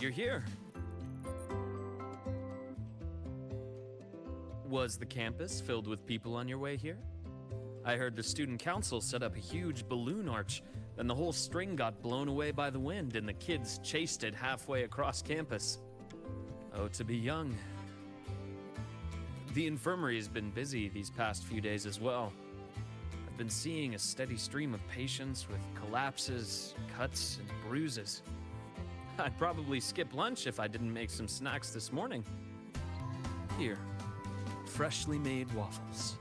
you're here. Was the campus filled with people on your way here? I heard the student council set up a huge balloon arch, then the whole string got blown away by the wind and the kids chased it halfway across campus. Oh, to be young. The infirmary has been busy these past few days as well. I've been seeing a steady stream of patients with collapses, cuts, and bruises. I'd probably skip lunch if I didn't make some snacks this morning. Here, freshly made waffles.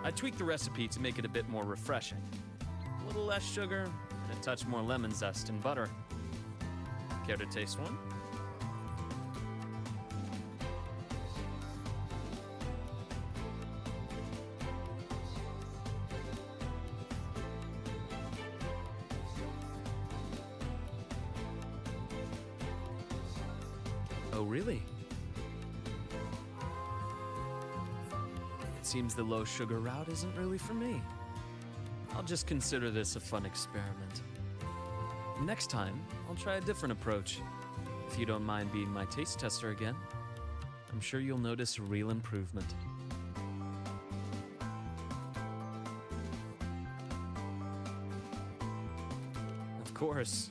I tweaked the recipe to make it a bit more refreshing. A little less sugar and a touch more lemon zest and butter. Care to taste one? Oh, really? It seems the low sugar route isn't really for me. I'll just consider this a fun experiment. Next time, I'll try a different approach. If you don't mind being my taste tester again, I'm sure you'll notice a real improvement. Of course.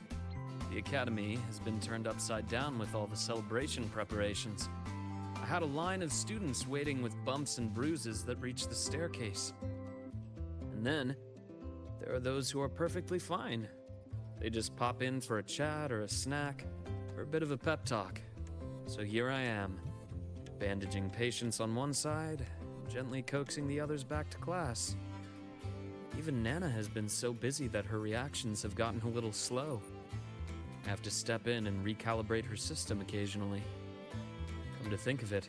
The academy has been turned upside down with all the celebration preparations. I had a line of students waiting with bumps and bruises that reached the staircase. And then, there are those who are perfectly fine. They just pop in for a chat or a snack or a bit of a pep talk. So here I am, bandaging patients on one side, gently coaxing the others back to class. Even Nana has been so busy that her reactions have gotten a little slow. I have to step in and recalibrate her system occasionally. Come to think of it,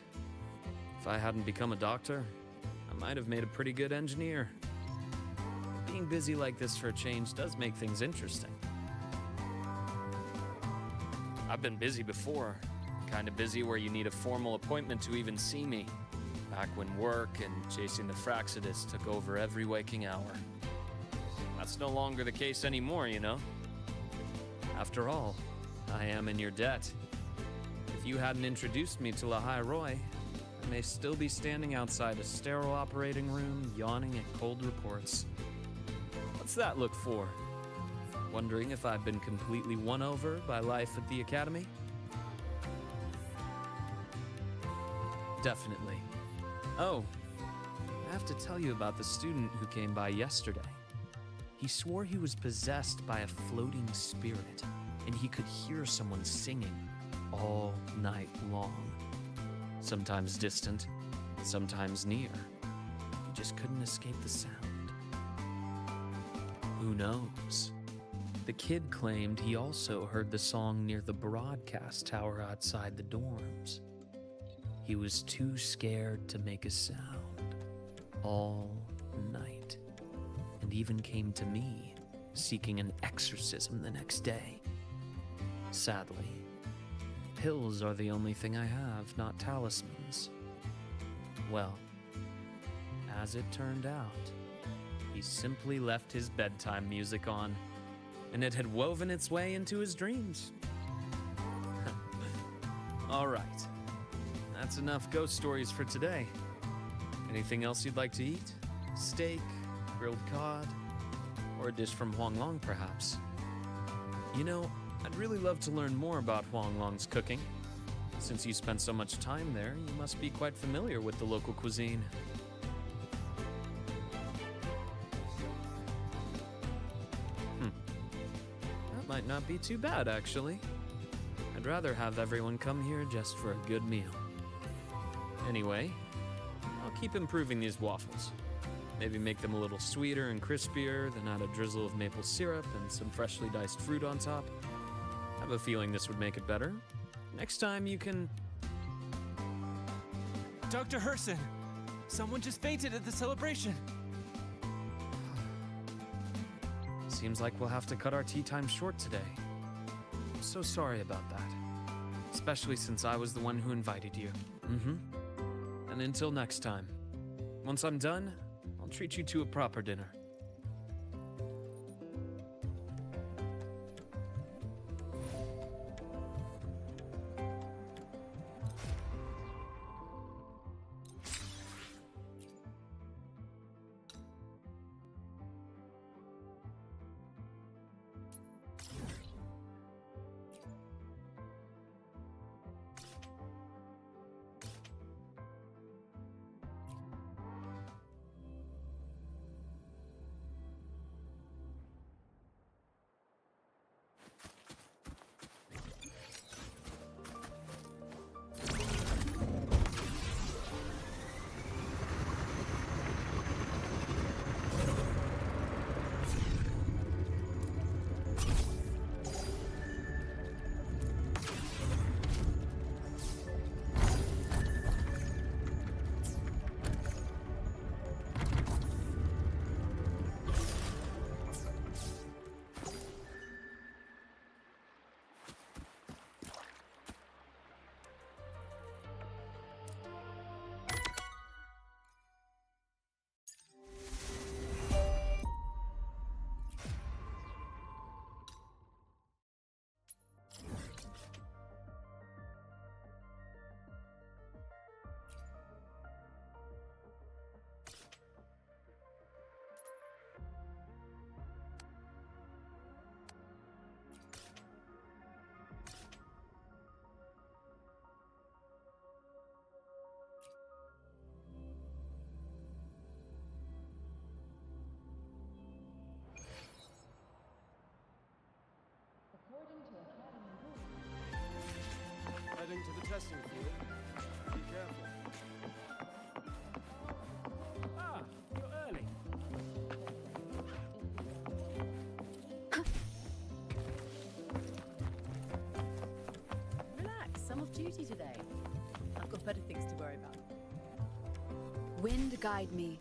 if I hadn't become a doctor, I might have made a pretty good engineer. Being busy like this for a change does make things interesting. I've been busy before, kind of busy where you need a formal appointment to even see me, back when work and chasing the Fraxidus took over every waking hour. That's no longer the case anymore, you know? After all, I am in your debt. If you hadn't introduced me to Lahai, I may still be standing outside a sterile operating room, yawning at cold reports. What's that look for? Wondering if I've been completely won over by life at the academy? Definitely. Oh, I have to tell you about the student who came by yesterday. He swore he was possessed by a floating spirit, and he could hear someone singing all night long. Sometimes distant, sometimes near. He just couldn't escape the sound. Who knows? The kid claimed he also heard the song near the broadcast tower outside the dorms. He was too scared to make a sound all night. And even came to me, seeking an exorcism the next day. Sadly, pills are the only thing I have, not talismans. Well, as it turned out, he simply left his bedtime music on, and it had woven its way into his dreams. All right, that's enough ghost stories for today. Anything else you'd like to eat? Steak? Grilled cod, or a dish from Huang Long, perhaps. You know, I'd really love to learn more about Huang Long's cooking. Since you spent so much time there, you must be quite familiar with the local cuisine. That might not be too bad, actually. I'd rather have everyone come here just for a good meal. Anyway, I'll keep improving these waffles. Maybe make them a little sweeter and crispier, then add a drizzle of maple syrup and some freshly diced fruit on top. I have a feeling this would make it better. Next time you can... Dr. Herssen! Someone just fainted at the celebration! Seems like we'll have to cut our tea time short today. I'm so sorry about that. Especially since I was the one who invited you. And until next time. Once I'm done, I'll treat you to a proper dinner. Wind guide me.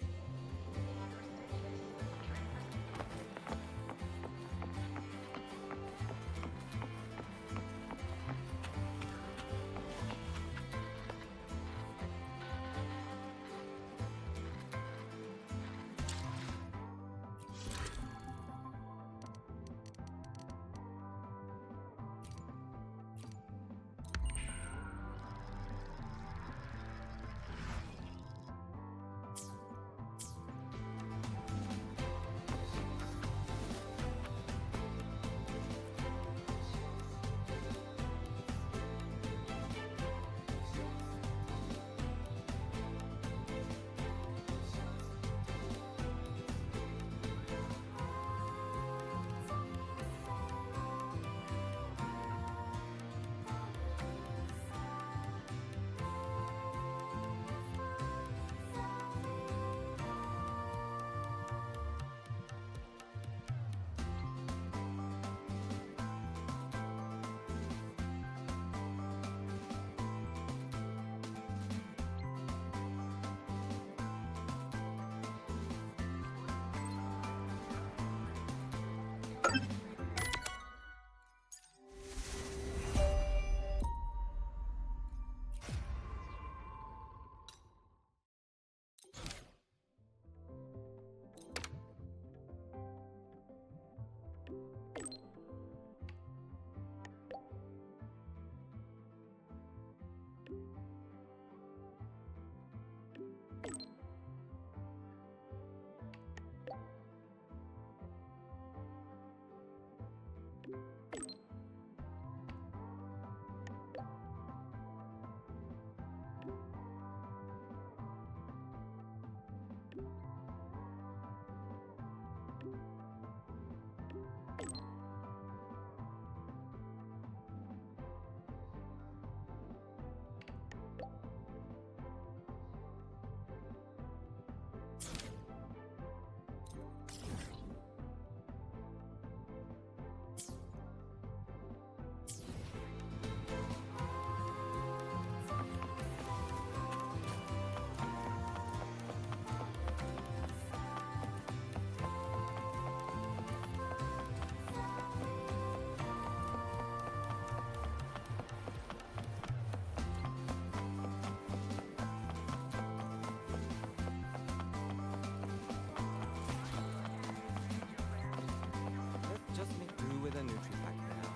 Let's just make do with a Nutri-Pack for now.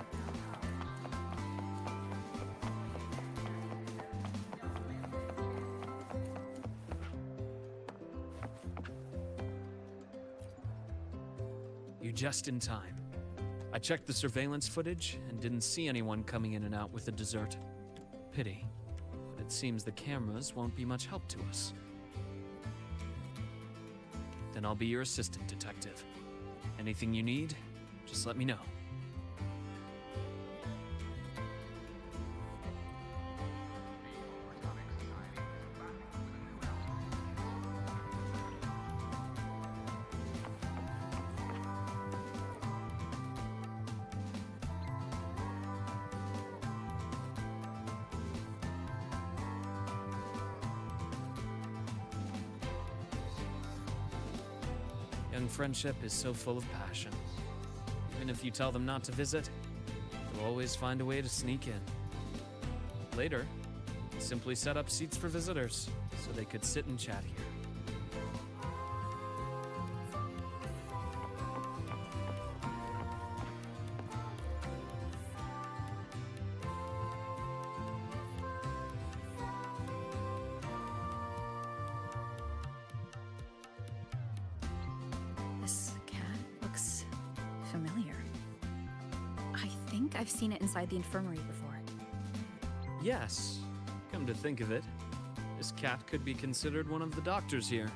You just in time. I checked the surveillance footage and didn't see anyone coming in and out with the dessert. Pity, but it seems the cameras won't be much help to us. Then I'll be your assistant, detective. Anything you need, just let me know. Young friendship is so full of passion. Even if you tell them not to visit, they'll always find a way to sneak in. Later, we simply set up seats for visitors so they could sit and chat here. This cat looks familiar. I think I've seen it inside the infirmary before. Yes, come to think of it, this cat could be considered one of the doctors here.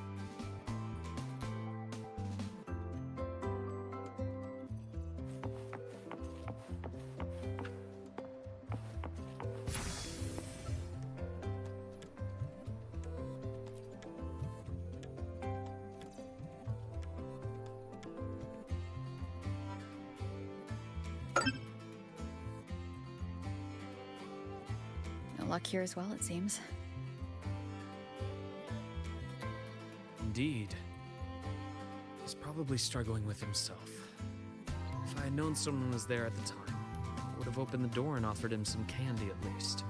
No luck here as well, it seems. indeed. He's probably struggling with himself. If I had known someone was there at the time, I would have opened the door and offered him some candy at least.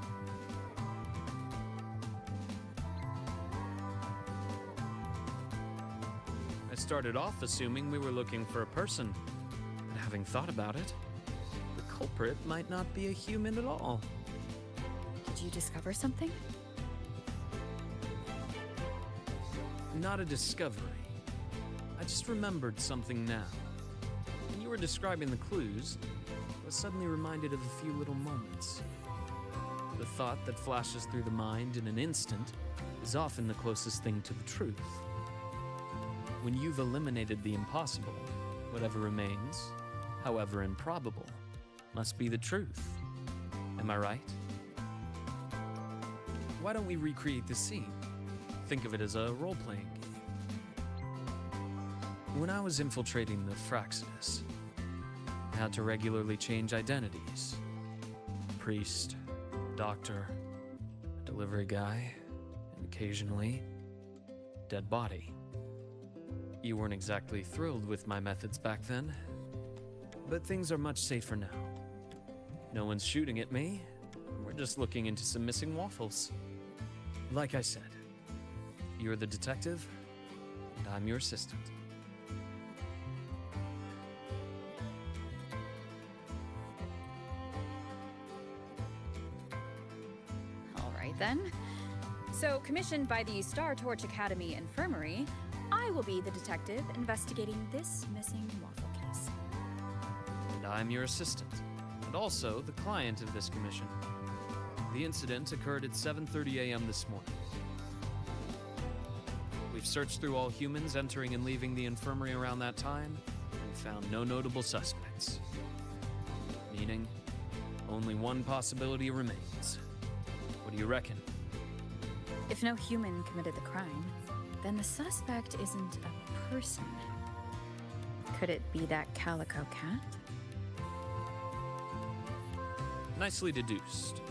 I started off assuming we were looking for a person, but having thought about it, the culprit might not be a human at all. Did you discover something? Not a discovery. I just remembered something now. When you were describing the clues, I was suddenly reminded of a few little moments. The thought that flashes through the mind in an instant is often the closest thing to the truth. When you've eliminated the impossible, whatever remains, however improbable, must be the truth. Am I right? Why don't we recreate the scene? Think of it as a role-playing game. When I was infiltrating the Fraxidus, I had to regularly change identities. Priest, doctor, delivery guy, and occasionally, dead body. You weren't exactly thrilled with my methods back then, but things are much safer now. No one's shooting at me. We're just looking into some missing waffles. Like I said, you're the detective, and I'm your assistant. All right then. So, commissioned by the Star Torch Academy Infirmary, I will be the detective investigating this missing waffle case. And I'm your assistant, and also the client of this commission. The incident occurred at 7:30 a.m. this morning. We've searched through all humans entering and leaving the infirmary around that time and found no notable suspects. Meaning, only one possibility remains. What do you reckon? If no human committed the crime, then the suspect isn't a person. Could it be that calico cat? Nicely deduced.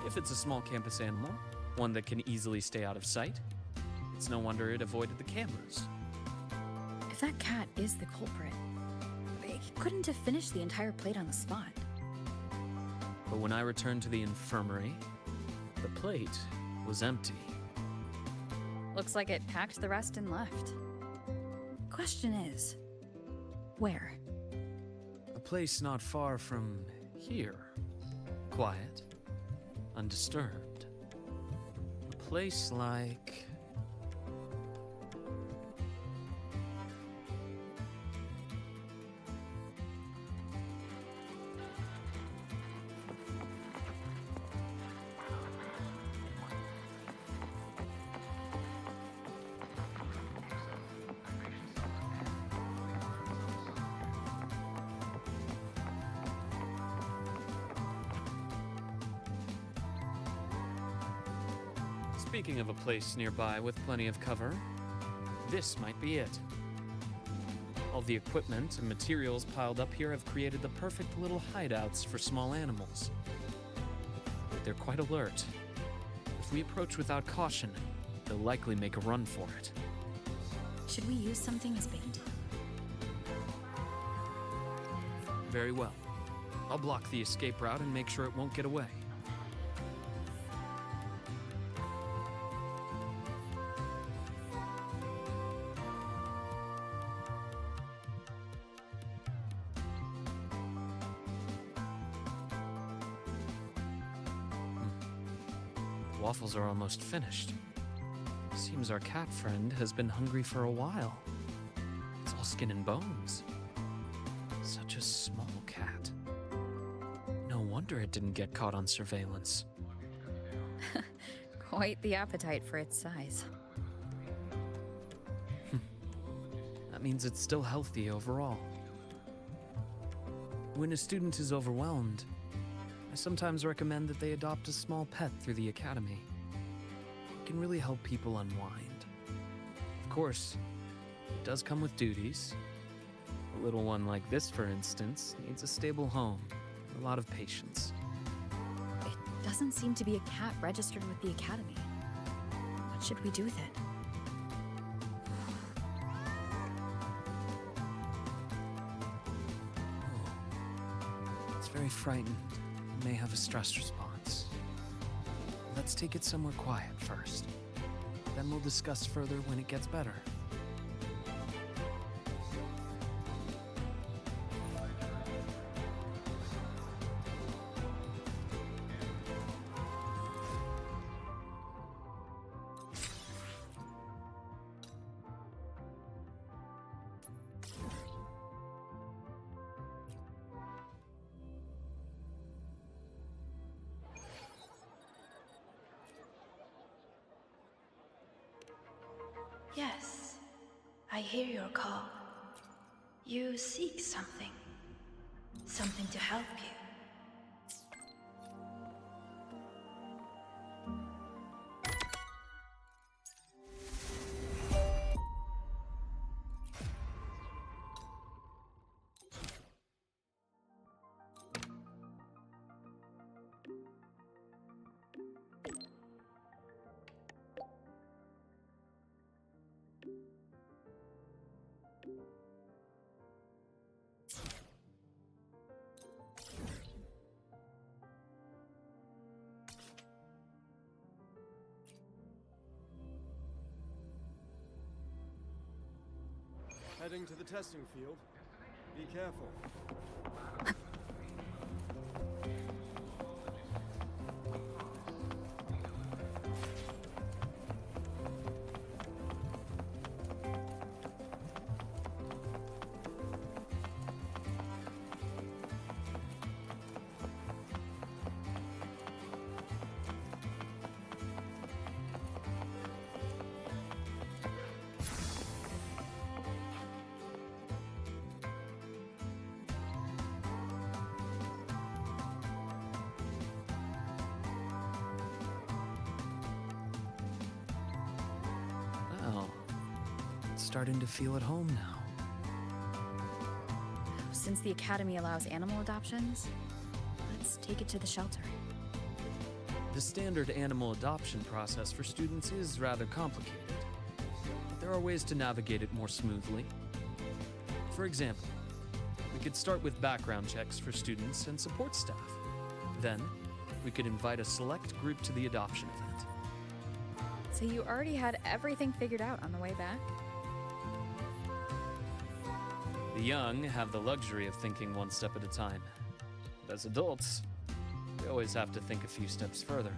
If it's a small campus animal, one that can easily stay out of sight, it's no wonder it avoided the cameras. If that cat is the culprit, he couldn't have finished the entire plate on the spot. But when I returned to the infirmary, the plate was empty. Looks like it packed the rest and left. Question is, where? A place not far from here. Quiet, undisturbed. A place like... Speaking of a place nearby with plenty of cover, this might be it. All the equipment and materials piled up here have created the perfect little hideouts for small animals. But they're quite alert. If we approach without caution, they'll likely make a run for it. Should we use something as bait? Very well. I'll block the escape route and make sure it won't get away. Waffles are almost finished. Seems our cat friend has been hungry for a while. It's all skin and bones. Such a small cat. No wonder it didn't get caught on surveillance. Quite the appetite for its size. That means it's still healthy overall. When a student is overwhelmed, I sometimes recommend that they adopt a small pet through the academy. It can really help people unwind. Of course, it does come with duties. A little one like this, for instance, needs a stable home, a lot of patience. It doesn't seem to be a cat registered with the academy. What should we do with it? very frightened. You may have a stress response. Let's take it somewhere quiet first. Then we'll discuss further when it gets better. Yes, I hear your call. You seek something. Something to help you. Heading to the testing field. Be careful. Well, starting to feel at home now. Since the Academy allows animal adoptions, let's take it to the shelter. The standard animal adoption process for students is rather complicated, but there are ways to navigate it more smoothly. For example, we could start with background checks for students and support staff. Then, we could invite a select group to the adoption event. So you already had everything figured out on the way back? The young have the luxury of thinking one step at a time. But as adults, we always have to think a few steps further.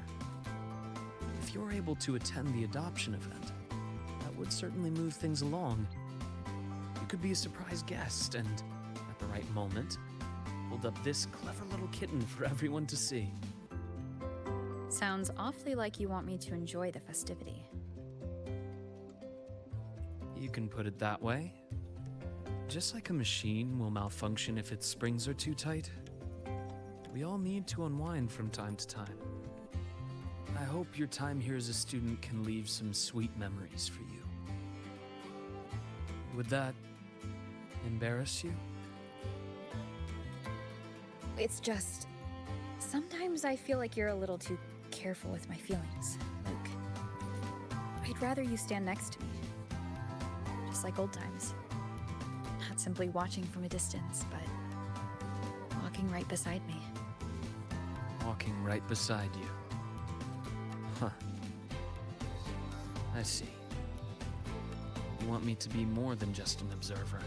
If you're able to attend the adoption event, that would certainly move things along. You could be a surprise guest and, at the right moment, hold up this clever little kitten for everyone to see. Sounds awfully like you want me to enjoy the festivity. You can put it that way. Just like a machine will malfunction if its springs are too tight, we all need to unwind from time to time. I hope your time here as a student can leave some sweet memories for you. Would that embarrass you? It's just, sometimes I feel like you're a little too careful with my feelings, Luke. I'd rather you stand next to me, just like old times. Not simply watching from a distance, but walking right beside me. Walking right beside you. Huh. I see. You want me to be more than just an observer.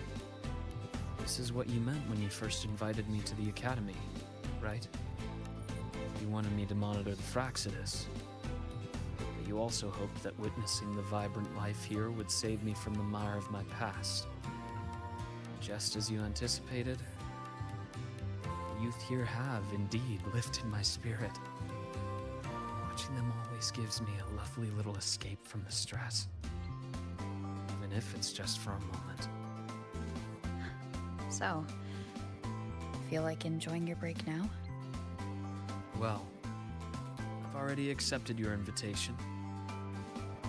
This is what you meant when you first invited me to the Academy, right? You wanted me to monitor the Fraxidus. But you also hoped that witnessing the vibrant life here would save me from the mire of my past. Just as you anticipated, the youth here have indeed lifted my spirit. Watching them always gives me a lovely little escape from the stress, even if it's just for a moment. So, feel like enjoying your break now? Well, I've already accepted your invitation.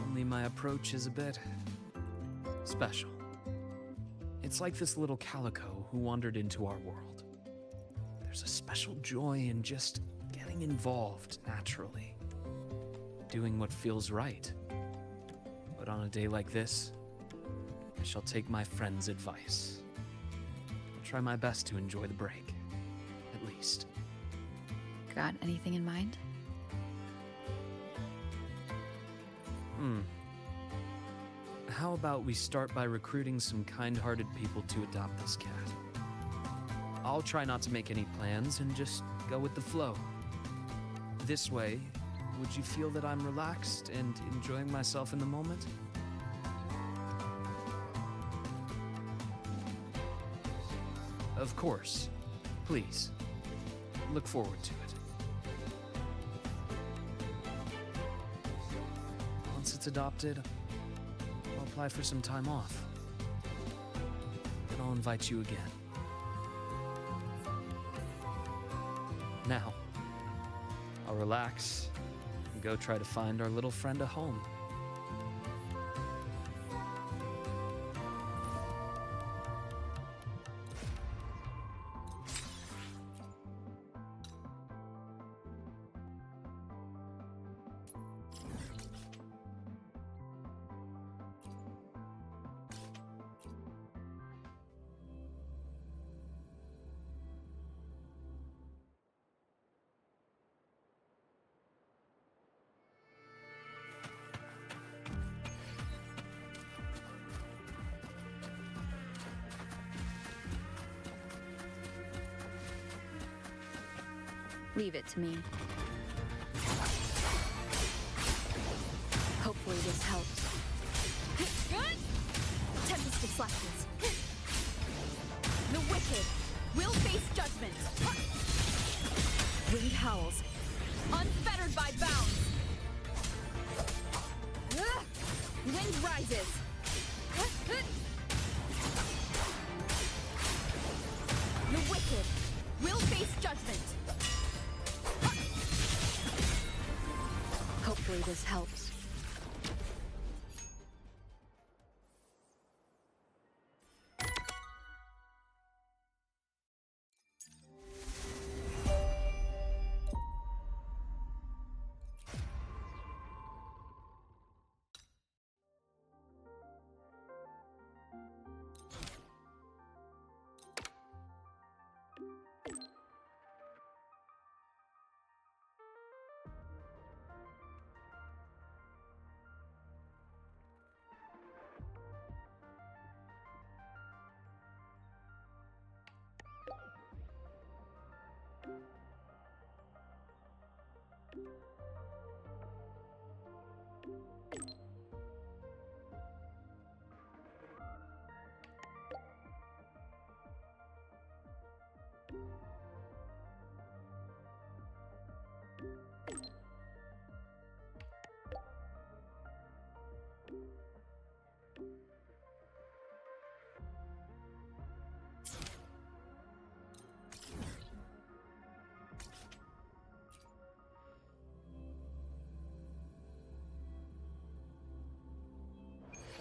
Only my approach is a bit special. It's like this little calico who wandered into our world. There's a special joy in just getting involved naturally, doing what feels right. But on a day like this, I shall take my friend's advice. I'll try my best to enjoy the break, at least. Got anything in mind? How about we start by recruiting some kind-hearted people to adopt this cat? I'll try not to make any plans and just go with the flow. This way, would you feel that I'm relaxed and enjoying myself in the moment? Of course. Please. Look forward to it. Once it's adopted, I'll apply for some time off. And I'll invite you again. Now, I'll relax and go try to find our little friend a home. Leave it to me. Hopefully this helps. Tempest of Slashes. The wicked will face judgment. Wind howls, unfettered by bounds. Wind rises. The wicked will face judgment. Hopefully this helps.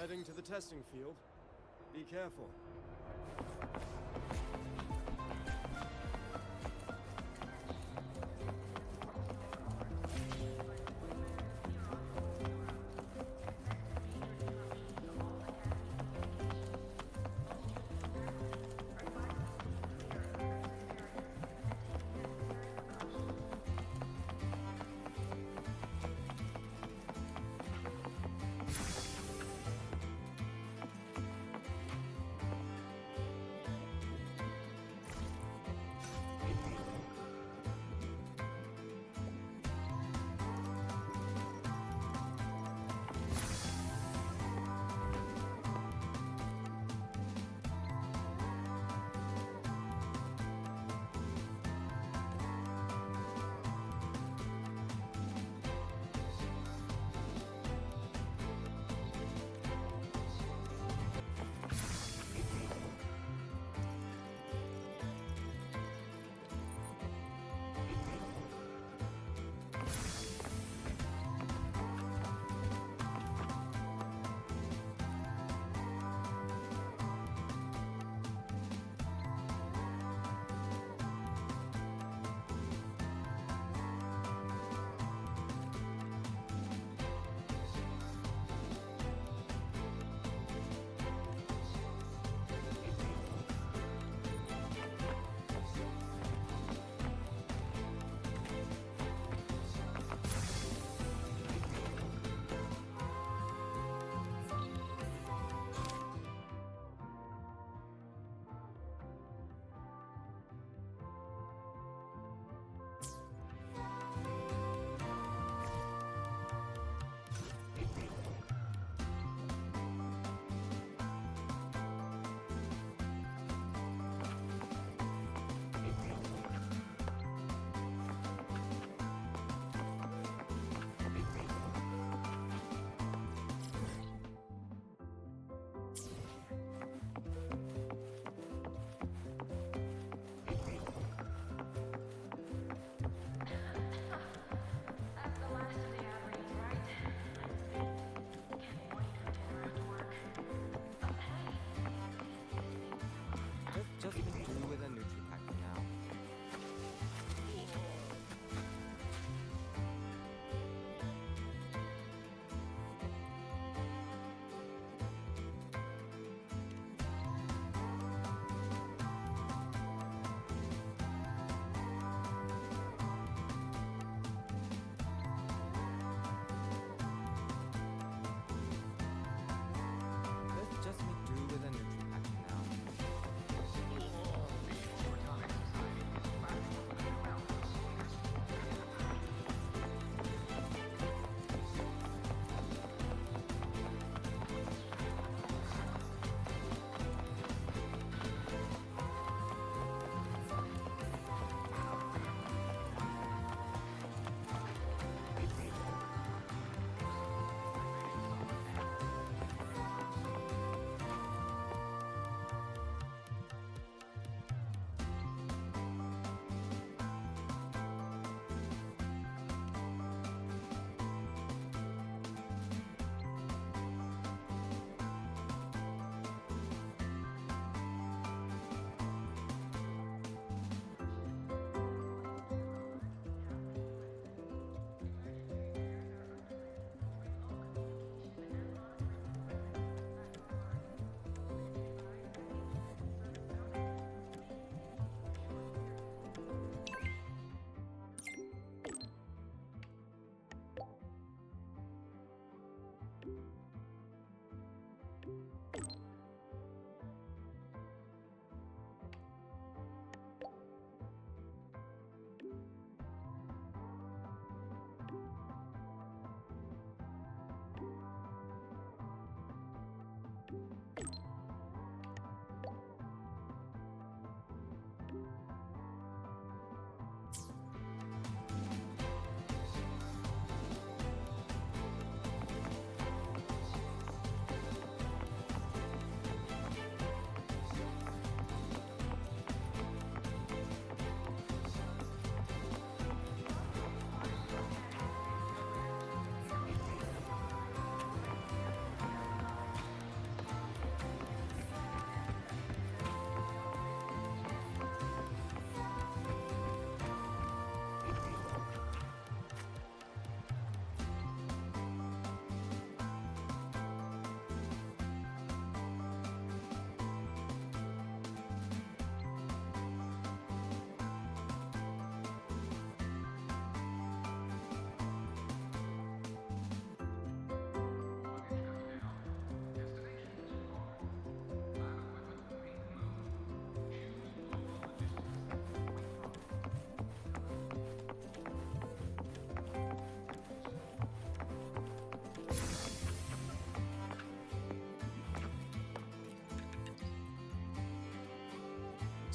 Heading to the testing field. Be careful.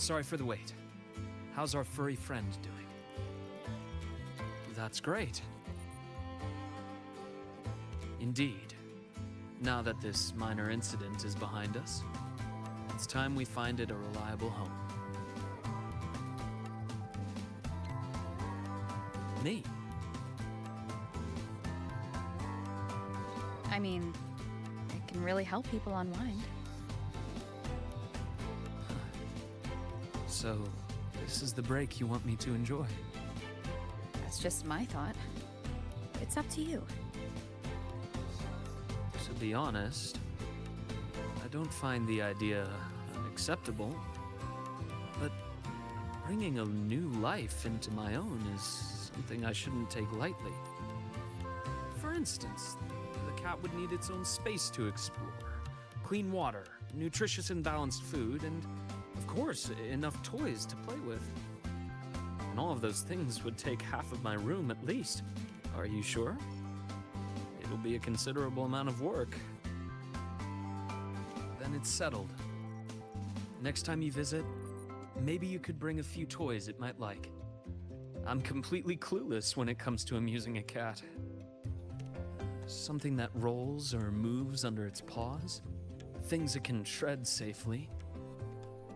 Sorry for the wait. How's our furry friend doing? That's great. Indeed. Now that this minor incident is behind us, it's time we find it a reliable home. Me? I mean, it can really help people unwind. So, this is the break you want me to enjoy? That's just my thought. It's up to you. To be honest, I don't find the idea acceptable, but bringing a new life into my own is something I shouldn't take lightly. For instance, the cat would need its own space to explore, clean water, nutritious and balanced food, and, of course, enough toys to play with. And all of those things would take half of my room at least. Are you sure? It'll be a considerable amount of work. Then it's settled. Next time you visit, maybe you could bring a few toys it might like. I'm completely clueless when it comes to amusing a cat. Something that rolls or moves under its paws. Things it can tread safely.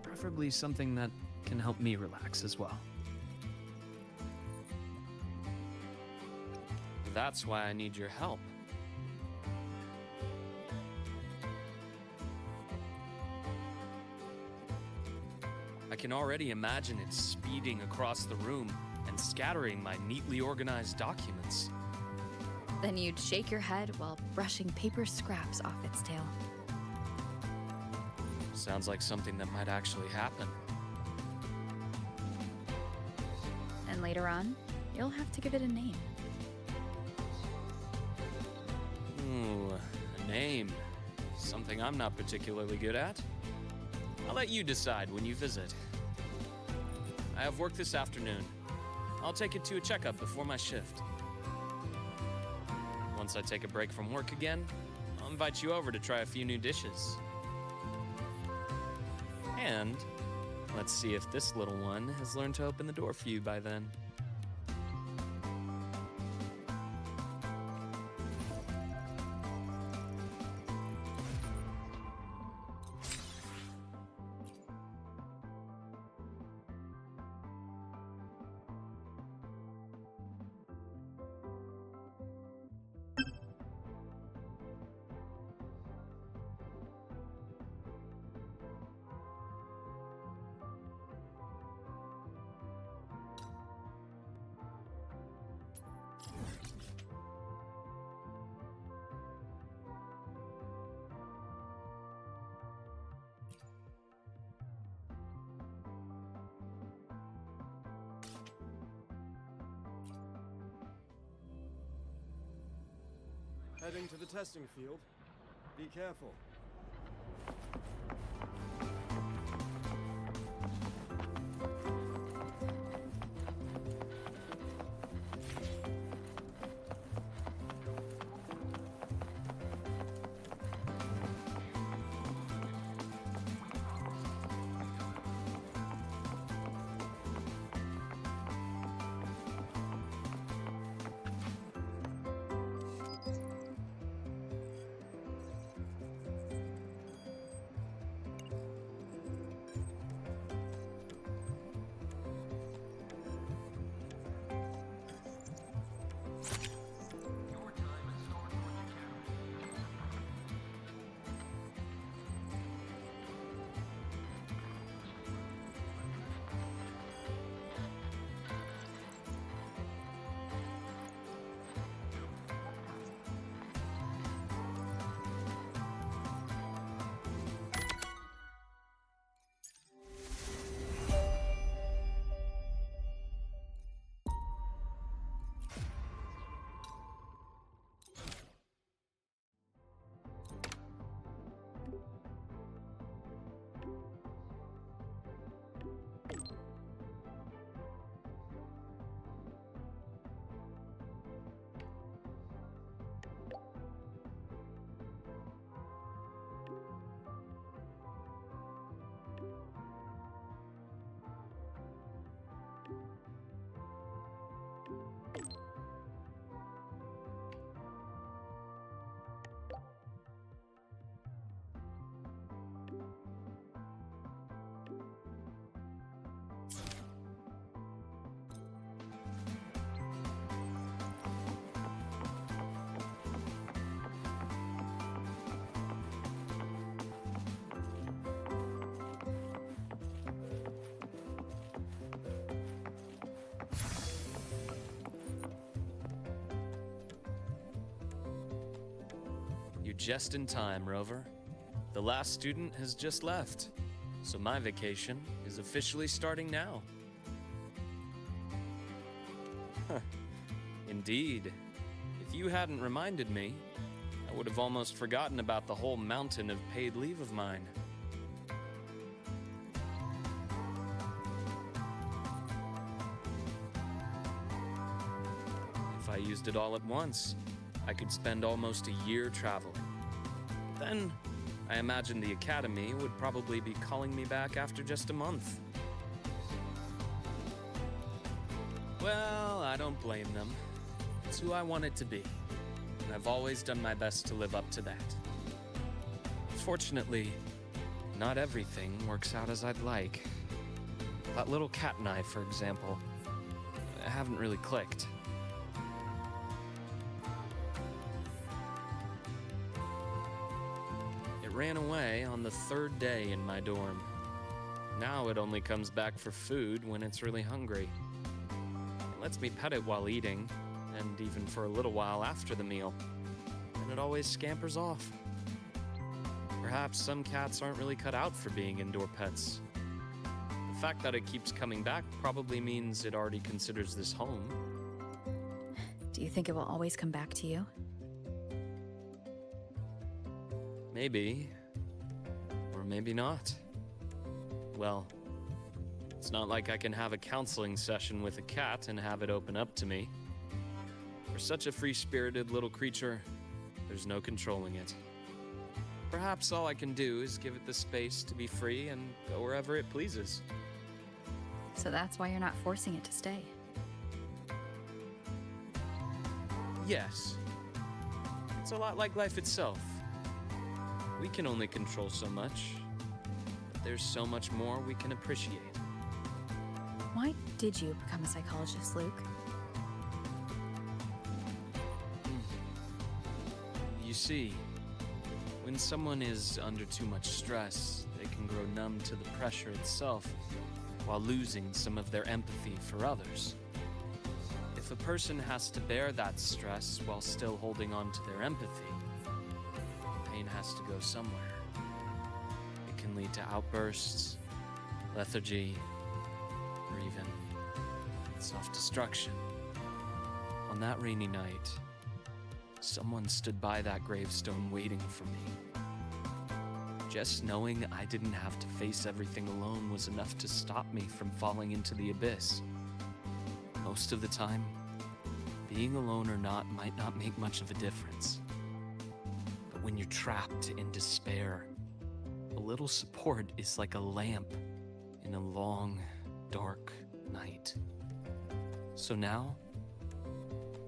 Preferably something that can help me relax as well. That's why I need your help. I can already imagine it speeding across the room and scattering my neatly organized documents. Then you'd shake your head while brushing paper scraps off its tail. Sounds like something that might actually happen. And later on, you'll have to give it a name. Ooh, a name. Something I'm not particularly good at. I'll let you decide when you visit. I have work this afternoon. I'll take it to a checkup before my shift. Once I take a break from work again, I'll invite you over to try a few new dishes. And let's see if this little one has learned to open the door for you by then. Heading to the testing field. Be careful. just in time, Rover. The last student has just left, so my vacation is officially starting now. Huh. Indeed. If you hadn't reminded me, I would have almost forgotten about the whole mountain of paid leave of mine. If I used it all at once, I could spend almost a year traveling. Then, I imagine the Academy would probably be calling me back after just a month. Well, I don't blame them. It's who I want it to be, and I've always done my best to live up to that. Fortunately, not everything works out as I'd like. That little cat and I, for example, haven't really clicked. It ran away on the third day in my dorm. Now it only comes back for food when it's really hungry. It lets me pet it while eating, and even for a little while after the meal. And it always scampers off. Perhaps some cats aren't really cut out for being indoor pets. The fact that it keeps coming back probably means it already considers this home. Do you think it will always come back to you? Maybe. Or maybe not. Well, it's not like I can have a counseling session with a cat and have it open up to me. For such a free-spirited little creature, there's no controlling it. Perhaps all I can do is give it the space to be free and go wherever it pleases. So that's why you're not forcing it to stay. Yes. It's a lot like life itself. We can only control so much, but there's so much more we can appreciate. Why did you become a psychologist, Luke? You see, when someone is under too much stress, they can grow numb to the pressure itself while losing some of their empathy for others. If a person has to bear that stress while still holding on to their empathy, the pain has to go somewhere. It can lead to outbursts, lethargy, or even self-destruction. On that rainy night, someone stood by that gravestone waiting for me. Just knowing I didn't have to face everything alone was enough to stop me from falling into the abyss. Most of the time, being alone or not might not make much of a difference. But when you're trapped in despair, a little support is like a lamp in a long, dark night. So now,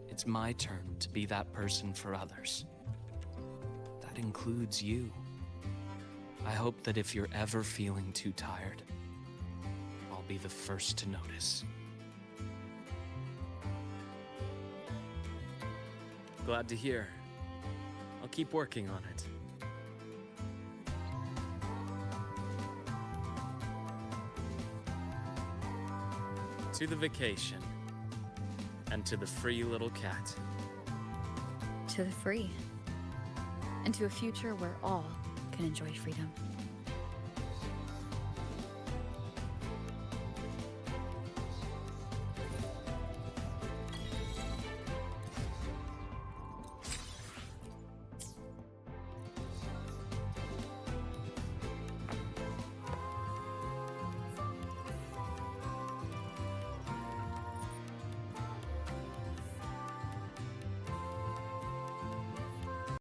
it's my turn to be that person for others. That includes you. I hope that if you're ever feeling too tired, I'll be the first to notice. Glad to hear. I'll keep working on it. To the vacation. And to the free little cat. To the free. And to a future where all can enjoy freedom.